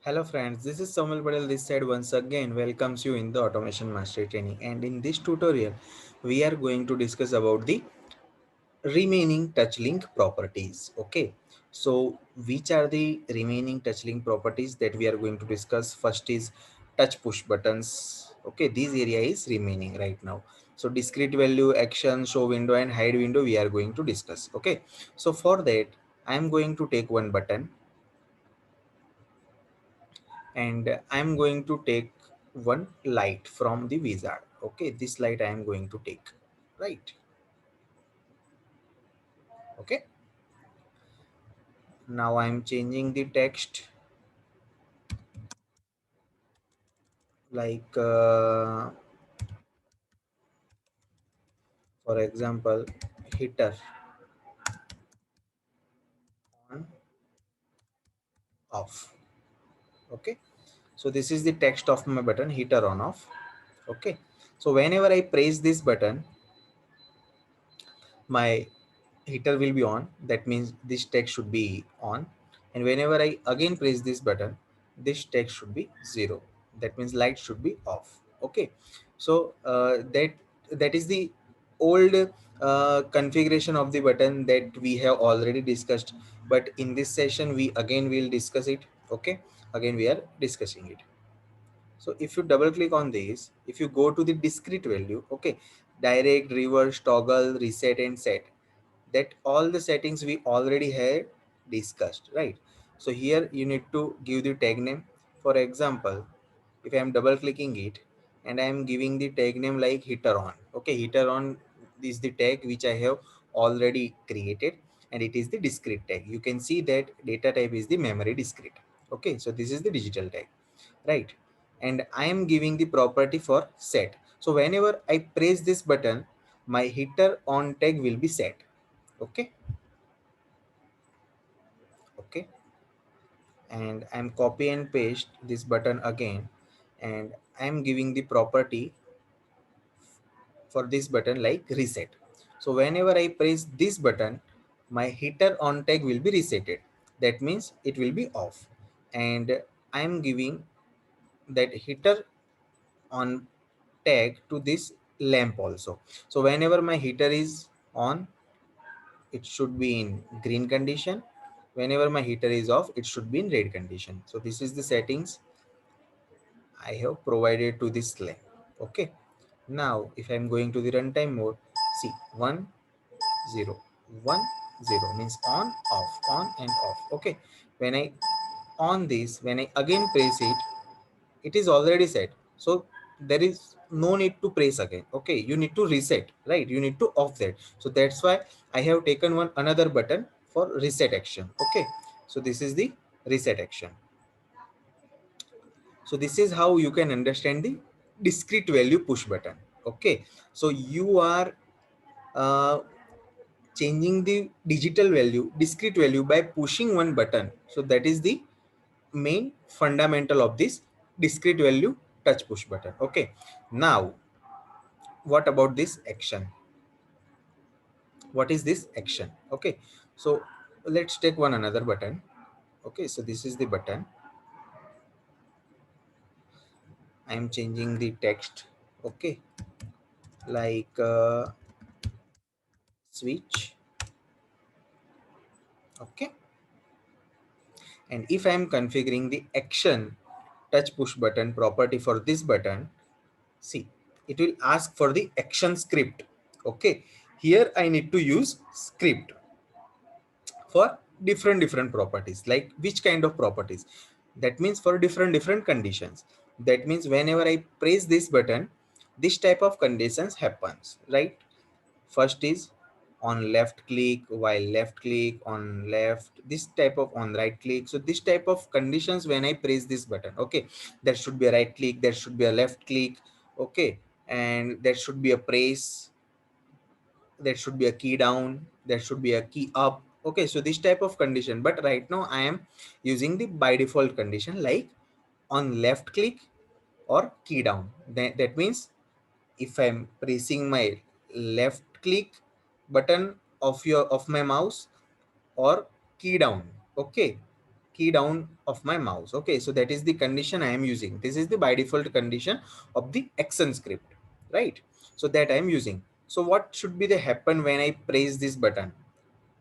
Hello friends, this is Samuel Patel this side once again welcomes you in the Automation Mastery Training, and in this tutorial we are going to discuss about the remaining touch link properties. Okay, so which are the remaining touch link properties that we are going to discuss? First is touch push buttons. Okay, this area is remaining right now. So discrete value, action, show window and hide window we are going to discuss. Okay, so for that I am going to take one button and I'm going to take one light from the wizard. Okay, this light I am going to take, right? Okay, now I'm changing the text like for example, heater on off. Okay, so this is the text of my button, heater on off. Okay, so whenever I press this button, my heater will be on. That means this text should be on, and whenever I again press this button, this text should be 0. That means light should be off. Okay, so that is the old configuration of the button that we have already discussed, but in this session we again will discuss it. Okay, again we are discussing it. So if you double click on this, if you go to the discrete value, okay, direct, reverse, toggle, reset and set, that all the settings we already had discussed, right? So here you need to give the tag name. For example, if I am double clicking it and I am giving the tag name like heater on. Okay, heater on is the tag which I have already created, and it is the discrete tag. You can see that data type is the memory discrete. Okay, so this is the digital tag, right? And I am giving the property for set. So whenever I press this button, my heater on tag will be set. Okay, okay, and I'm copy and paste this button again, and I'm giving the property for this button like reset. So whenever I press this button, my heater on tag will be resetted. That means it will be off, and I'm giving that heater on tag to this lamp also. So whenever my heater is on, it should be in green condition. Whenever my heater is off, it should be in red condition. So this is the settings I have provided to this lamp. Okay, now if I'm going to the runtime mode, see 1 0 1 0 means on and off. Okay, when I on this, when I again press it, it is already set. So there is no need to press again. Okay, you need to reset, right? You need to off that. So that's why I have taken one another button for reset action. Okay, so this is the reset action. So this is how you can understand the discrete value push button. Okay, so you are uh, changing the digital value, discrete value by pushing one button. So that is the main fundamental of this discrete value touch push button. Okay, now what about this action? What is this action? Okay, so let's take one another button. Okay, so this is the button. I am changing the text. Okay, like switch. Okay, and if I am configuring the action touch push button property for this button, see, it will ask for the action script. Okay, here I need to use script for different properties. Like which kind of properties? That means for different conditions. That means whenever I press this button, this type of conditions happens, right? First is on left click, while left click on left, this type of on right click. So this type of conditions when I press this button, okay, there should be a right click, there should be a left click. Okay, and there should be a press, there should be a key down, there should be a key up. Okay, so this type of condition, but right now I am using the by default condition like on left click or key down. That means if I'm pressing my left click button of my mouse or key down, okay, key down of my mouse. Okay, so that is the condition I am using. This is the by default condition of the action script, right? So that I am using. So what should be the happen when I press this button?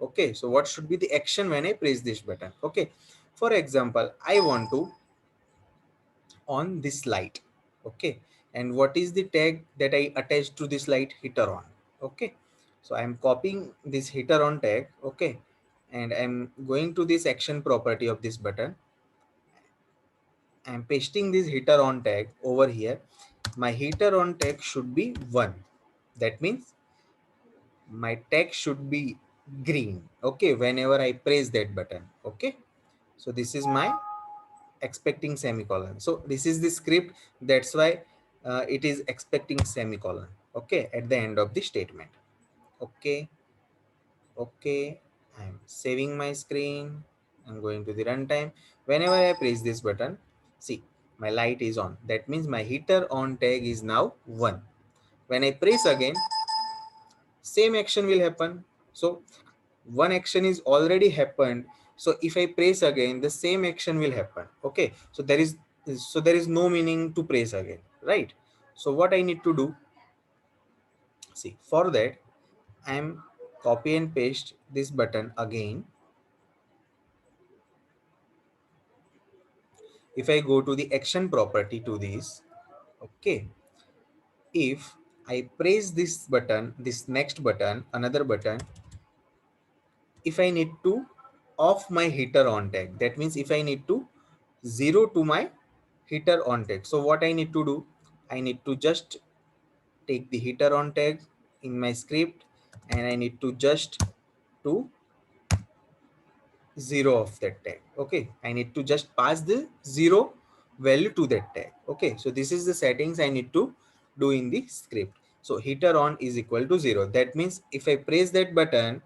Okay, so what should be the action when I press this button? Okay, for example, I want to on this light. Okay, and what is the tag that I attach to this light? Heater on. Okay, so I'm copying this heater on tag. Okay, and I'm going to this action property of this button. I'm pasting this heater on tag over here. My heater on tag should be 1. That means my tag should be green. Okay, whenever I press that button. Okay, so this is my expecting semicolon. So this is the script. That's why it is expecting semicolon. Okay, at the end of the statement. Okay, okay, I'm saving my screen. I'm going to the runtime. Whenever I press this button, see, my light is on. That means my heater on tag is now 1. When I press again, same action will happen. So one action is already happened. So if I press again, the same action will happen. Okay, so there is no meaning to press again, right? So what I need to do, see, for that I'm copy and paste this button again. If I go to the action property to this, okay, if I press this button, this next button, another button, if I need to off my heater on tag, that means if I need to zero to my heater on tag. So what I need to do, I need to just take the heater on tag in my script, and I need to just to zero of that tag. Okay, I need to just pass the zero value to that tag. Okay, so this is the settings I need to do in the script. So heater on is equal to 0. That means if I press that button,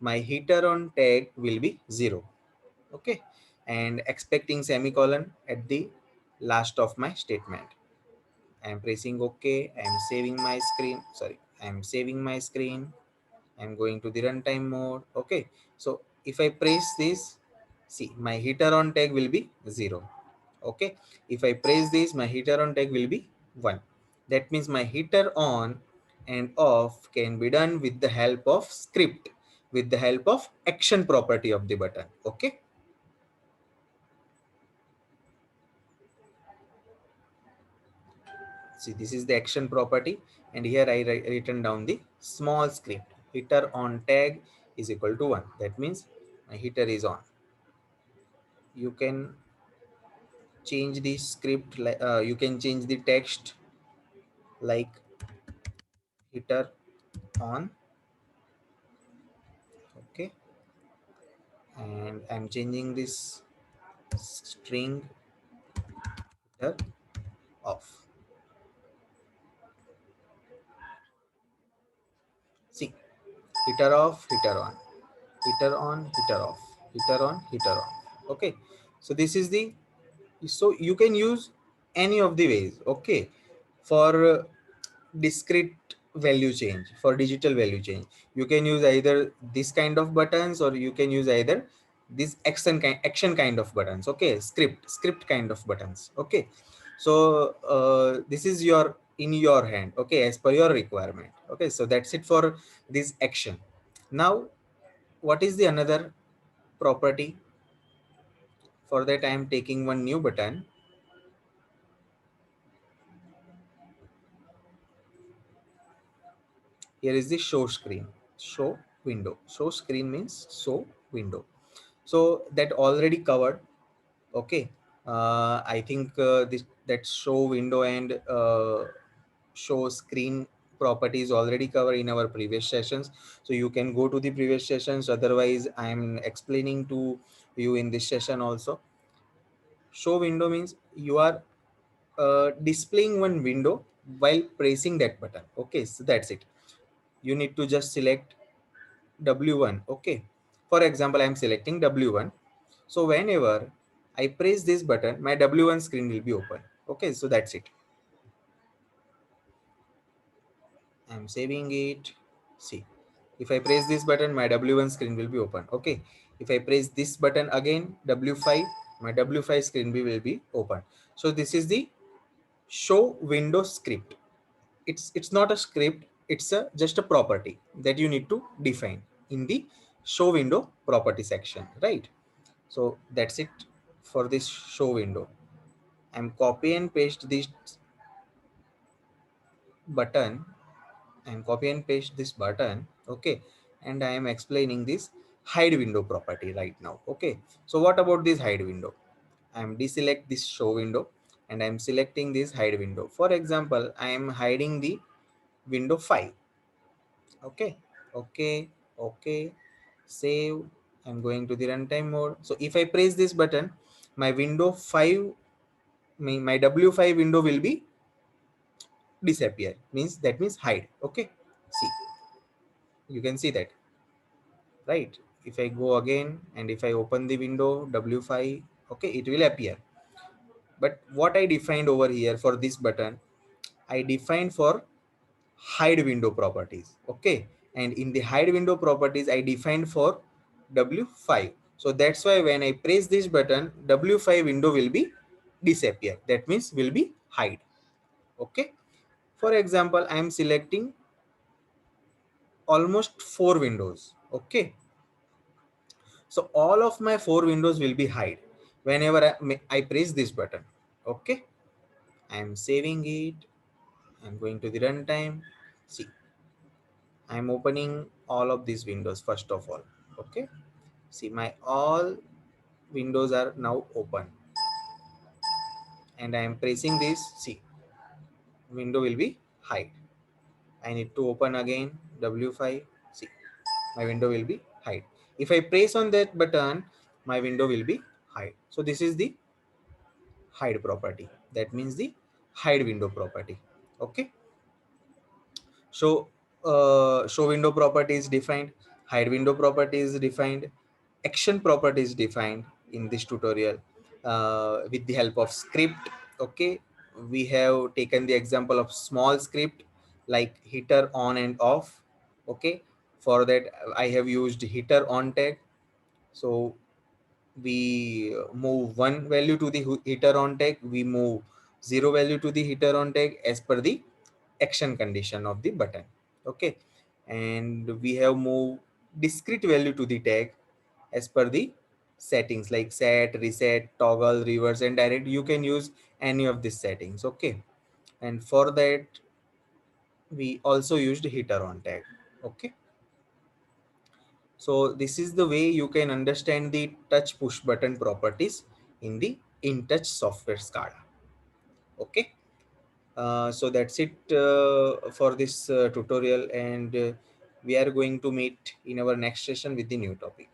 my heater on tag will be 0. Okay, and expecting semicolon at the last of my statement. I'm pressing OK. I'm saving my screen. Sorry, I'm saving my screen. I'm going to the runtime mode. Okay, so if I press this, see, my heater on tag will be 0. Okay, if I press this, my heater on tag will be 1. That means my heater on and off can be done with the help of script, with the help of action property of the button. Okay. See, this is the action property, and here I written down the small script. Heater on tag is equal to 1. That means my heater is on. You can change the script, you can change the text like heater on. Okay, and I'm changing this string heater off. See, heater off, heater on, heater on, heater off, heater on, heater off. Okay, so this is the, so you can use any of the ways. Okay, for discrete value change, for digital value change, you can use either this kind of buttons, or you can use either this action kind of buttons. Okay, script kind of buttons. Okay, so this is your in your hand. Okay, as per your requirement. Okay, so that's it for this action. Now what is the another property? For that I am taking one new button. Here is the show screen, show window. Show screen means show window. So that already covered. Okay, I think this that show window and show screen properties already covered in our previous sessions, so you can go to the previous sessions. Otherwise I am explaining to you in this session also. Show window means you are displaying one window while pressing that button. Okay, so that's it. You need to just select W1. Okay, for example, I'm selecting W1. So whenever I press this button, my W1 screen will be open. Okay, so that's it. I'm saving it. See, if I press this button, my W1 screen will be open. Okay, If I press this button again, W5, my W5 screen will be open. So this is the show window script. It's not a script, it's a just a property that you need to define in the show window property section, right? So that's it for this show window. I'm copy and paste this button and copy and paste this button, okay, and I am explaining this hide window property right now. Okay, so what about this hide window? I'm deselect this show window and I'm selecting this hide window. For example, I am hiding the window 5. Okay, okay, okay, save. I'm going to the runtime mode. So if I press this button, my window 5, my W5 window will be disappear, means that means hide. Okay, see, you can see that, right? If I go again and if I open the window W5, okay, it will appear. But what I defined over here for this button, I defined for hide window properties. Okay, and in the hide window properties I defined for W5. So that's why when I press this button, W5 window will be disappear, that means will be hide. Okay, for example, I am selecting almost 4 windows. Okay, so all of my 4 windows will be hide whenever I press this button. Okay, I am saving it. I'm going to the runtime. See, I'm opening all of these windows first of all. Okay, see, my all windows are now open and I am pressing this. See, window will be hide. I need to open again W5. See, my window will be hide. If I press on that button, my window will be hide. So this is the hide property. That means the hide window property. Okay, so show window property is defined, hide window property is defined, action property is defined in this tutorial with the help of script. Okay, we have taken the example of small script like heater on and off. Okay, for that I have used heater on tag. So we move one value to the heater on tag, we move zero value to the heater on tag as per the action condition of the button. Okay, and we have moved discrete value to the tag as per the settings like set, reset, toggle, reverse and direct. You can use any of these settings. Okay, and for that we also used heater on tag. Okay, so this is the way you can understand the touch push button properties in the InTouch software SCADA. Okay, so that's it for this tutorial, and we are going to meet in our next session with the new topic.